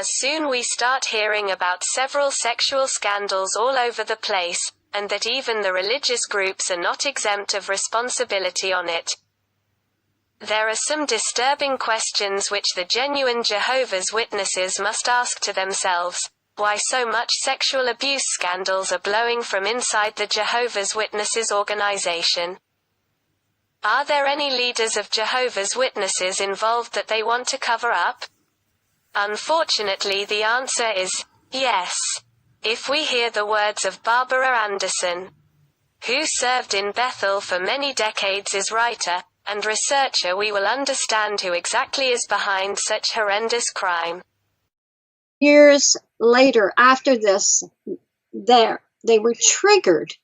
Soon we start hearing about several sexual scandals all over the place, and that even the religious groups are not exempt of responsibility on it. There are some disturbing questions which the genuine Jehovah's Witnesses must ask to themselves. Why so much sexual abuse scandals are blowing from inside the Jehovah's Witnesses organization? Are there any leaders of Jehovah's Witnesses involved that they want to cover up? Unfortunately, the answer is yes. If we hear the words of Barbara Anderson, who served in Bethel for many decades as writer and researcher, we will understand who exactly is behind such horrendous crime. Years later, after this, they were triggered,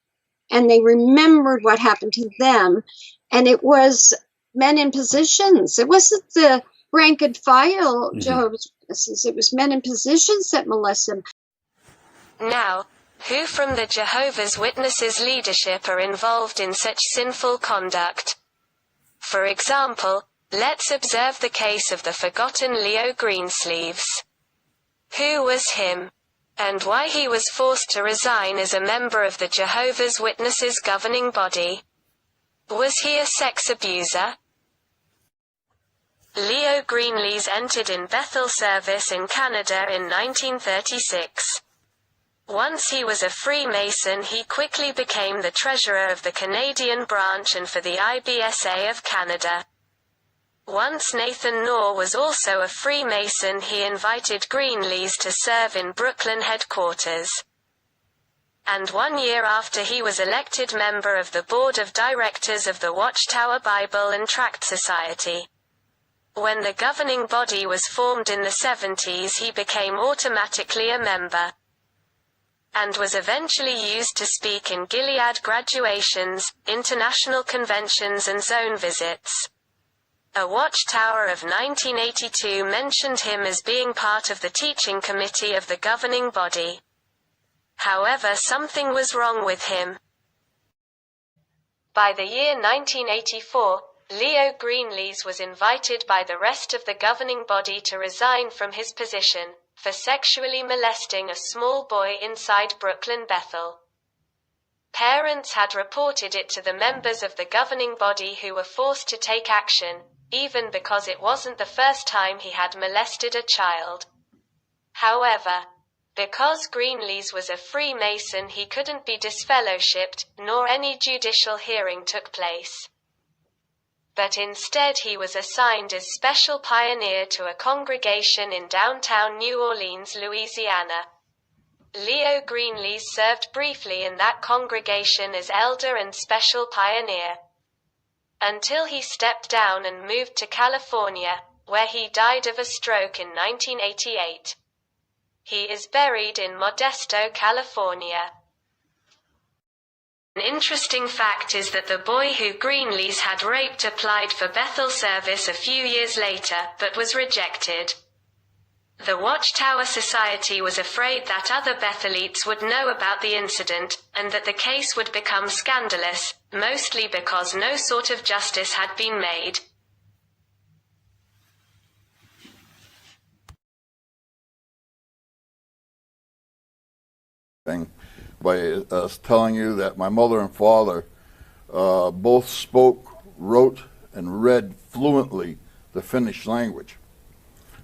and they remembered what happened to them, and it was men in positions. It wasn't the rank and file Jehovah's Witnesses. It was men in positions that molested them. Now, who from the Jehovah's Witnesses leadership are involved in such sinful conduct? For example, let's observe the case of the forgotten Leo Greensleeves. Who was him? And why he was forced to resign as a member of the Jehovah's Witnesses governing body? Was he a sex abuser? Leo Greenlees entered in Bethel service in Canada in 1936. Once he was a Freemason, he quickly became the treasurer of the Canadian branch and for the IBSA of Canada. Once Nathan Knorr was also a Freemason, he invited Greenlees to serve in Brooklyn headquarters. And 1 year after he was elected member of the board of directors of the Watchtower Bible and Tract Society. When the governing body was formed in the 70s, he became automatically a member, and was eventually used to speak in Gilead graduations, international conventions and zone visits. A Watchtower of 1982 mentioned him as being part of the teaching committee of the governing body. However, something was wrong with him. By the year 1984, Leo Greenlees was invited by the rest of the governing body to resign from his position for sexually molesting a small boy inside Brooklyn Bethel. Parents had reported it to the members of the governing body, who were forced to take action, even because it wasn't the first time he had molested a child. However, because Greenlees was a Freemason, he couldn't be disfellowshipped, nor any judicial hearing took place. But instead he was assigned as special pioneer to a congregation in downtown New Orleans, Louisiana. Leo Greenlees served briefly in that congregation as elder and special pioneer, until he stepped down and moved to California, where he died of a stroke in 1988. He is buried in Modesto, California. An interesting fact is that the boy who Greenlees had raped applied for Bethel service a few years later, but was rejected. The Watchtower Society was afraid that other Bethelites would know about the incident, and that the case would become scandalous, mostly because no sort of justice had been made. By telling you that my mother and father both spoke, wrote, and read fluently the Finnish language.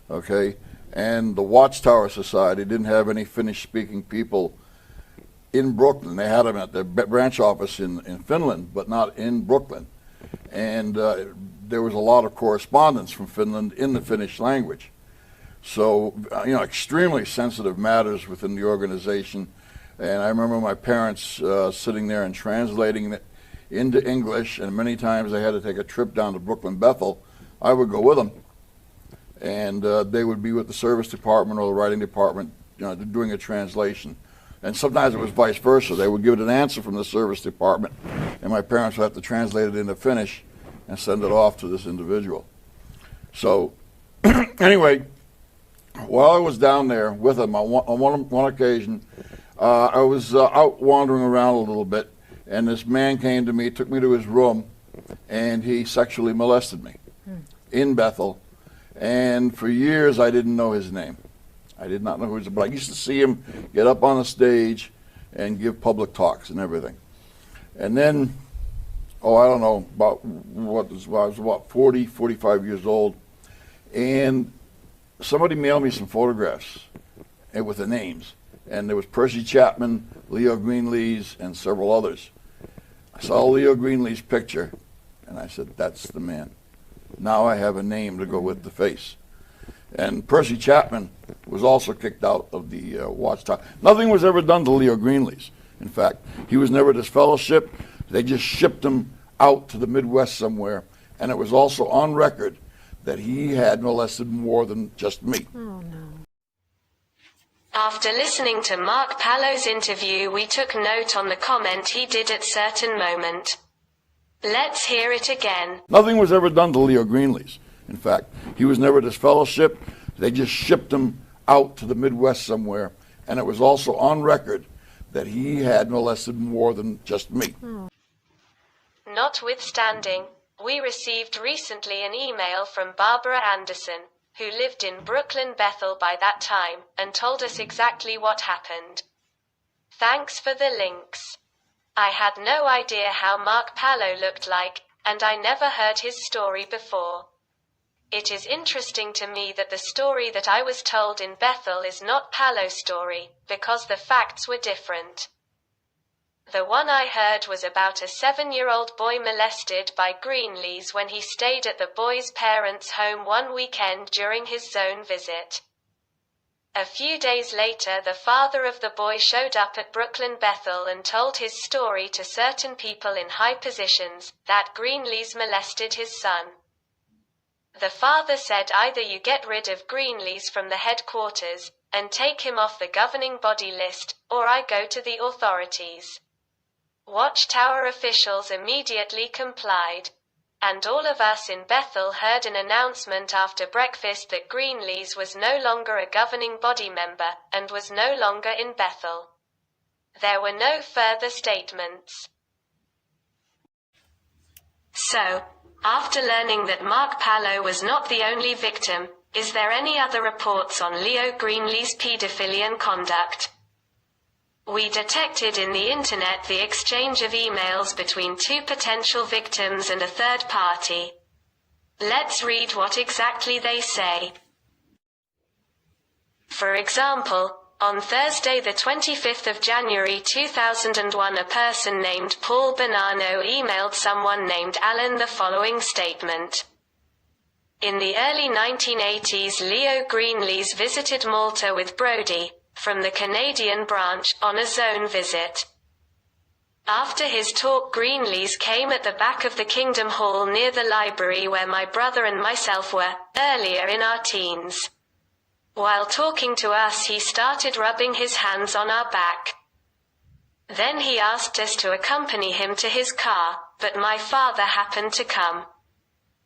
Okay? And the Watchtower Society didn't have any Finnish-speaking people in Brooklyn. They had them at their branch office in Finland, but not in Brooklyn. And there was a lot of correspondence from Finland in the Finnish language. So, extremely sensitive matters within the organization. And I remember my parents sitting there and translating it into English, and many times they had to take a trip down to Brooklyn Bethel. I would go with them, and they would be with the service department or the writing department, doing a translation. And sometimes it was vice versa. They would give it an answer from the service department, and my parents would have to translate it into Finnish and send it off to this individual. So, anyway, while I was down there with them on one occasion, I was out wandering around a little bit, and this man came to me, took me to his room, and he sexually molested me in Bethel. And for years I didn't know his name. I did not know who he was, but I used to see him get up on the stage and give public talks and everything. And then, I don't know, I was about 40, 45 years old, and somebody mailed me some photographs with the names. And there was Percy Chapman, Leo Greenlees, and several others. I saw Leo Greenlees' picture, and I said, that's the man. Now I have a name to go with the face. And Percy Chapman was also kicked out of the Watchtower. Nothing was ever done to Leo Greenlees. In fact, he was never disfellowshipped. They just shipped him out to the Midwest somewhere. And it was also on record that he had molested more than just me. Oh, no. After listening to Mark Pallow's interview, we took note on the comment he did at certain moment. Let's hear it again. Nothing was ever done to Leo Greenlees. In fact, he was never disfellowshipped. They just shipped him out to the Midwest somewhere. And it was also on record that he had molested more than just me. Notwithstanding, we received recently an email from Barbara Anderson, who lived in Brooklyn, Bethel by that time, and told us exactly what happened. Thanks for the links. I had no idea how Mark Pallow looked like, and I never heard his story before. It is interesting to me that the story that I was told in Bethel is not Pallow's story, because the facts were different. The one I heard was about a 7-year-old boy molested by Greenlees when he stayed at the boy's parents' home one weekend during his zone visit. A few days later, the father of the boy showed up at Brooklyn Bethel and told his story to certain people in high positions, that Greenlees molested his son. The father said either you get rid of Greenlees from the headquarters, and take him off the governing body list, or I go to the authorities. Watchtower officials immediately complied. And all of us in Bethel heard an announcement after breakfast that Greenlees was no longer a governing body member, and was no longer in Bethel. There were no further statements. So, after learning that Mark Pallow was not the only victim, is there any other reports on Leo Greenlees' paedophilian conduct? We detected in the internet the exchange of emails between 2 potential victims and a third party. Let's read what exactly they say. For example, on Thursday the 25th of January 2001, a person named Paul Bonanno emailed someone named Alan the following statement. In the early 1980s, Leo Greenlees visited Malta with Brody, from the Canadian branch, on a zone visit. After his talk, Greenlees came at the back of the Kingdom Hall near the library where my brother and myself were, earlier in our teens. While talking to us, he started rubbing his hands on our back. Then he asked us to accompany him to his car, but my father happened to come.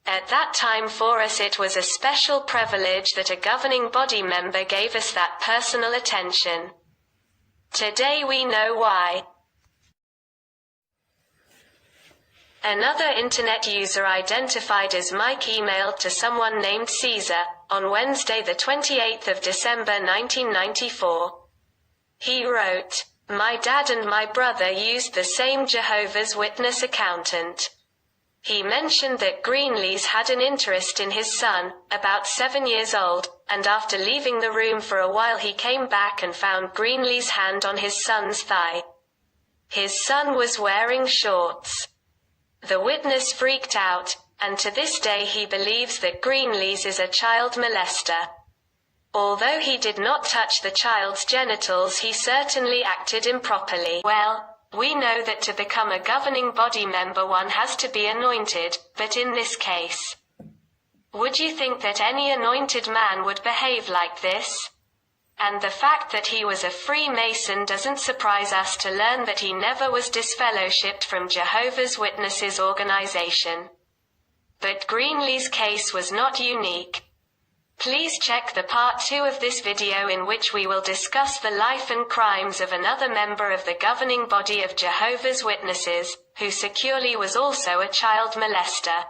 At that time for us it was a special privilege that a governing body member gave us that personal attention. Today we know why. Another internet user identified as Mike emailed to someone named Caesar, on Wednesday the 28th of December 1994. He wrote, "My dad and my brother used the same Jehovah's Witness accountant. He mentioned that Greenlees had an interest in his son, about 7 years old, and after leaving the room for a while he came back and found Greenlees' hand on his son's thigh. His son was wearing shorts. The witness freaked out, and to this day he believes that Greenlees is a child molester. Although he did not touch the child's genitals, he certainly acted improperly. Well, we know that to become a governing body member one has to be anointed, but in this case, would you think that any anointed man would behave like this? And the fact that he was a Freemason doesn't surprise us to learn that he never was disfellowshipped from Jehovah's Witnesses organization. But Greenlees' case was not unique. Please check the part 2 of this video in which we will discuss the life and crimes of another member of the governing body of Jehovah's Witnesses, who securely was also a child molester.